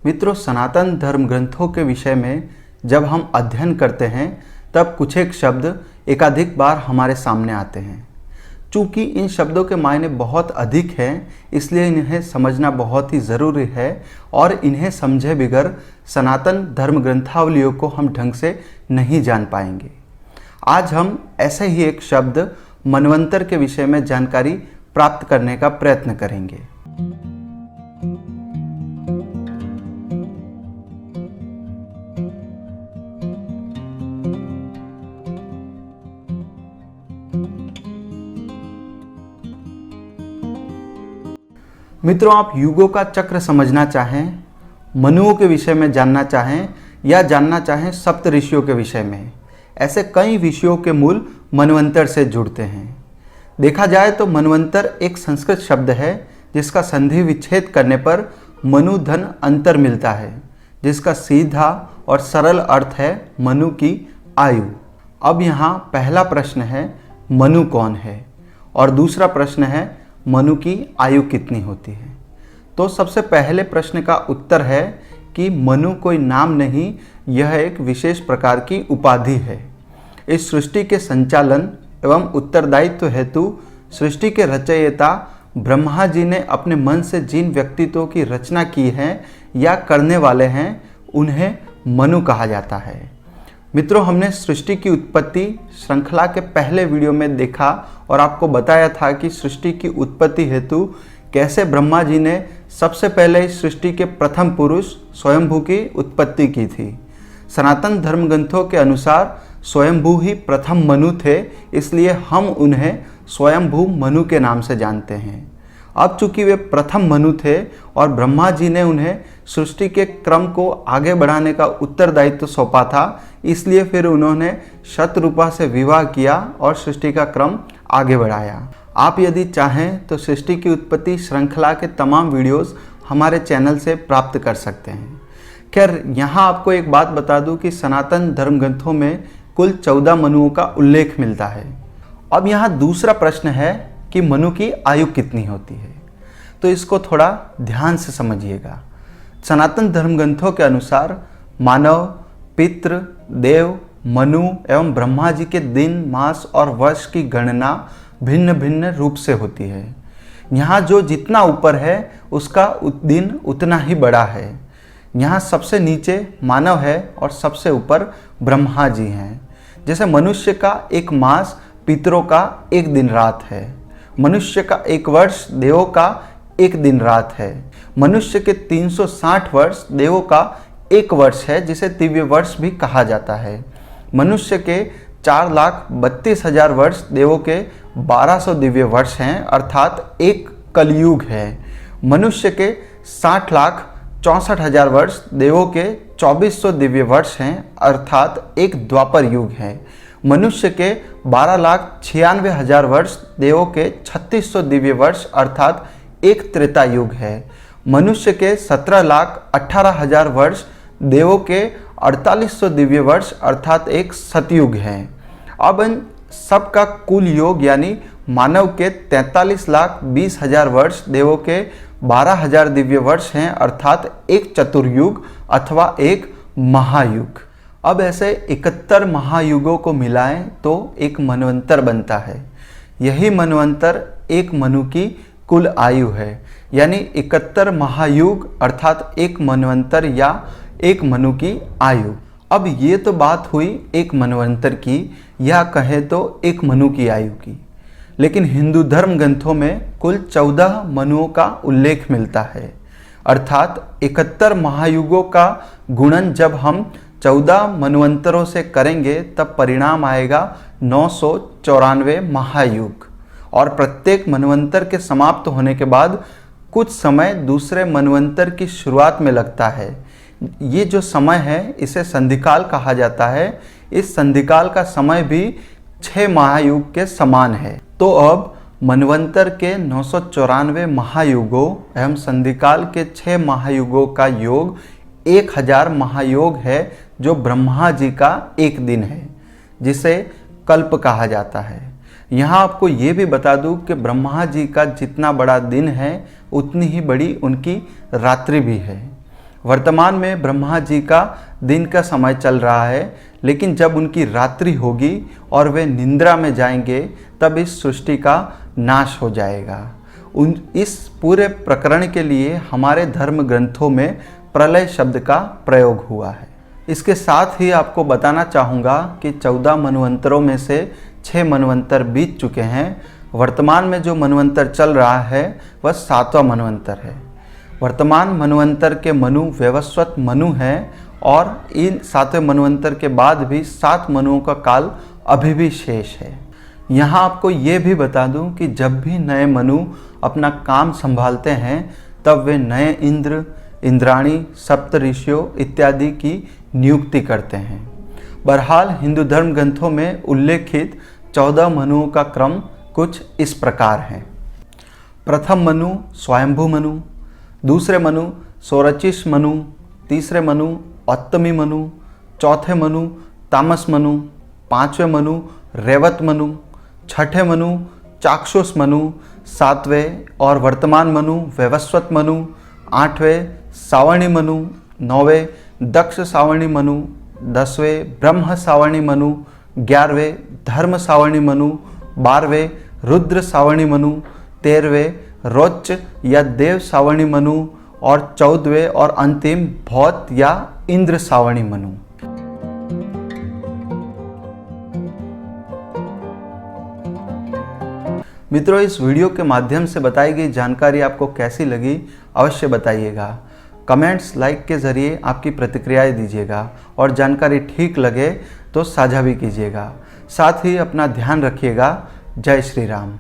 मित्रों, सनातन धर्म ग्रंथों के विषय में जब हम अध्ययन करते हैं तब कुछ एक शब्द एकाधिक बार हमारे सामने आते हैं। चूँकि इन शब्दों के मायने बहुत अधिक हैं, इसलिए इन्हें समझना बहुत ही ज़रूरी है और इन्हें समझे बगैर सनातन धर्म ग्रंथावलियों को हम ढंग से नहीं जान पाएंगे। आज हम ऐसे ही एक शब्द मनवंतर के विषय में जानकारी प्राप्त करने का प्रयत्न करेंगे। मित्रों, आप युगों का चक्र समझना चाहें, मनुओं के विषय में जानना चाहें या जानना चाहें सप्त ऋषियों के विषय में, ऐसे कई विषयों के मूल मनवंतर से जुड़ते हैं। देखा जाए तो मनवंतर एक संस्कृत शब्द है जिसका संधि विच्छेद करने पर मनु धन अंतर मिलता है, जिसका सीधा और सरल अर्थ है मनु की आयु। अब यहाँ पहला प्रश्न है मनु कौन है और दूसरा प्रश्न है मनु की आयु कितनी होती है। तो सबसे पहले प्रश्न का उत्तर है कि मनु कोई नाम नहीं, यह एक विशेष प्रकार की उपाधि है। इस सृष्टि के संचालन एवं उत्तरदायित्व हेतु सृष्टि के रचयिता ब्रह्मा जी ने अपने मन से जिन व्यक्तित्वों की रचना की है या करने वाले हैं, उन्हें मनु कहा जाता है। मित्रों, हमने सृष्टि की उत्पत्ति श्रृंखला के पहले वीडियो में देखा और आपको बताया था कि सृष्टि की उत्पत्ति हेतु कैसे ब्रह्मा जी ने सबसे पहले इस सृष्टि के प्रथम पुरुष स्वयंभू की उत्पत्ति की थी। सनातन धर्म ग्रंथों के अनुसार स्वयंभू ही प्रथम मनु थे, इसलिए हम उन्हें स्वयंभू मनु के नाम से जानते हैं। अब चूंकि वे प्रथम मनु थे और ब्रह्मा जी ने उन्हें सृष्टि के क्रम को आगे बढ़ाने का उत्तरदायित्व सौंपा था, इसलिए फिर उन्होंने शतरूपा से विवाह किया और सृष्टि का क्रम आगे बढ़ाया। आप यदि चाहें तो सृष्टि की उत्पत्ति श्रृंखला के तमाम वीडियोस हमारे चैनल से प्राप्त कर सकते हैं। खैर, यहाँ आपको एक बात बता दूं कि सनातन धर्म ग्रंथों में कुल 14 मनुओं का उल्लेख मिलता है। अब यहाँ दूसरा प्रश्न है कि मनु की आयु कितनी होती है, तो इसको थोड़ा ध्यान से समझिएगा। सनातन धर्म ग्रंथों के अनुसार मानव, पितृ, देव, मनु एवं ब्रह्मा जी के दिन, मास और वर्ष की गणना भिन्न भिन्न रूप से होती है। यहाँ जो जितना ऊपर है उसका दिन उतना ही बड़ा है। यहाँ सबसे नीचे मानव है और सबसे ऊपर ब्रह्मा जी हैं। जैसे मनुष्य का एक मास पितरों का एक दिन रात है, मनुष्य का एक वर्ष देवों का एक दिन रात है, मनुष्य के 360 वर्ष देवों का एक वर्ष है, जिसे दिव्य वर्ष भी कहा जाता है। मनुष्य के 4,32,000 वर्ष देवों के 1200 दिव्य वर्ष हैं, अर्थात एक कलयुग है। मनुष्य के 60,64,000 वर्ष देवों के 2400 दिव्य वर्ष हैं, अर्थात एक द्वापर युग है। मनुष्य के 12,96,000 वर्ष देवों के 3600 दिव्य वर्ष, अर्थात एक त्रेता युग है। मनुष्य के 17,18,000 वर्ष देवों के 4800 दिव्य वर्ष, अर्थात एक सतयुग है। अब इन सब का कुल योग यानी मानव के 43,20,000 वर्ष देवों के 12,000 दिव्य वर्ष हैं, अर्थात एक चतुर्युग अथवा एक महायुग। अब ऐसे 71 महायुगों को मिलाएं तो एक मनवंतर बनता है। यही मनवंतर एक मनु की कुल आयु है, यानी 71 महायुग अर्थात एक मनवंतर या एक मनु की आयु। अब ये तो बात हुई एक मनवंतर की या कहें तो एक मनु की आयु की, लेकिन हिंदू धर्म ग्रंथों में कुल 14 मनुओं का उल्लेख मिलता है, अर्थात 71 महायुगों का गुणन जब हम 14 मनवंतरों से करेंगे तब परिणाम आएगा 994 महायुग। और प्रत्येक मनवंतर के समाप्त होने के बाद कुछ समय दूसरे मनवंतर की शुरुआत में लगता है। ये जो समय है इसे संधिकाल कहा जाता है। इस संधिकाल का समय भी 6 महायुग के समान है। तो अब मनवंतर के 994 महायुगों एवं संधिकाल के 6 महायुगों का योग 1000 महायोग है, जो ब्रह्मा जी का एक दिन है, जिसे कल्प कहा जाता है। यहाँ आपको ये भी बता दूँ कि ब्रह्मा जी का जितना बड़ा दिन है उतनी ही बड़ी उनकी रात्रि भी है। वर्तमान में ब्रह्मा जी का दिन का समय चल रहा है, लेकिन जब उनकी रात्रि होगी और वे निद्रा में जाएंगे तब इस सृष्टि का नाश हो जाएगा। इस पूरे प्रकरण के लिए हमारे धर्म ग्रंथों में प्रलय शब्द का प्रयोग हुआ है। इसके साथ ही आपको बताना चाहूँगा कि 14 मनवंतरों में से 6 मनवंतर बीत चुके हैं। वर्तमान में जो मनवंतर चल रहा है वह 7वां मनवंतर है। वर्तमान मनवंतर के मनु वैवस्वत मनु हैं और इन 7वें मनवंतर के बाद भी 7 मनुओं का काल अभी भी शेष है। यहाँ आपको ये भी बता दूं कि जब भी नए मनु अपना काम संभालते हैं तब वे नए इंद्र, इंद्राणी, सप्त ऋषियों इत्यादि की नियुक्ति करते हैं। बहरहाल हिंदू धर्म ग्रंथों में उल्लेखित 14 मनुओं का क्रम कुछ इस प्रकार है। प्रथम मनु स्वयंभू मनु, दूसरे मनु सोरचिष मनु, तीसरे मनु औत्तमी मनु, चौथे मनु तामस मनु, 5वें मनु रेवत मनु, 6ठे मनु चाक्षुष मनु, 7वें और वर्तमान मनु वैवस्वत मनु, 8वें सावर्णी मनु, 9वें दक्ष सावर्णी मनु, 10वें ब्रह्म सावर्णी मनु, 11वें धर्म सावर्णी मनु, 12वें रुद्र सावर्णी मनु, 13वें रोच या देव सावर्णी मनु और 14वें और अंतिम भौत या इंद्र सावर्णी मनु। मित्रों, इस वीडियो के माध्यम से बताई गई जानकारी आपको कैसी लगी अवश्य बताइएगा। कमेंट्स, लाइक के ज़रिए आपकी प्रतिक्रियाएं दीजिएगा और जानकारी ठीक लगे तो साझा भी कीजिएगा। साथ ही अपना ध्यान रखिएगा। जय श्री राम।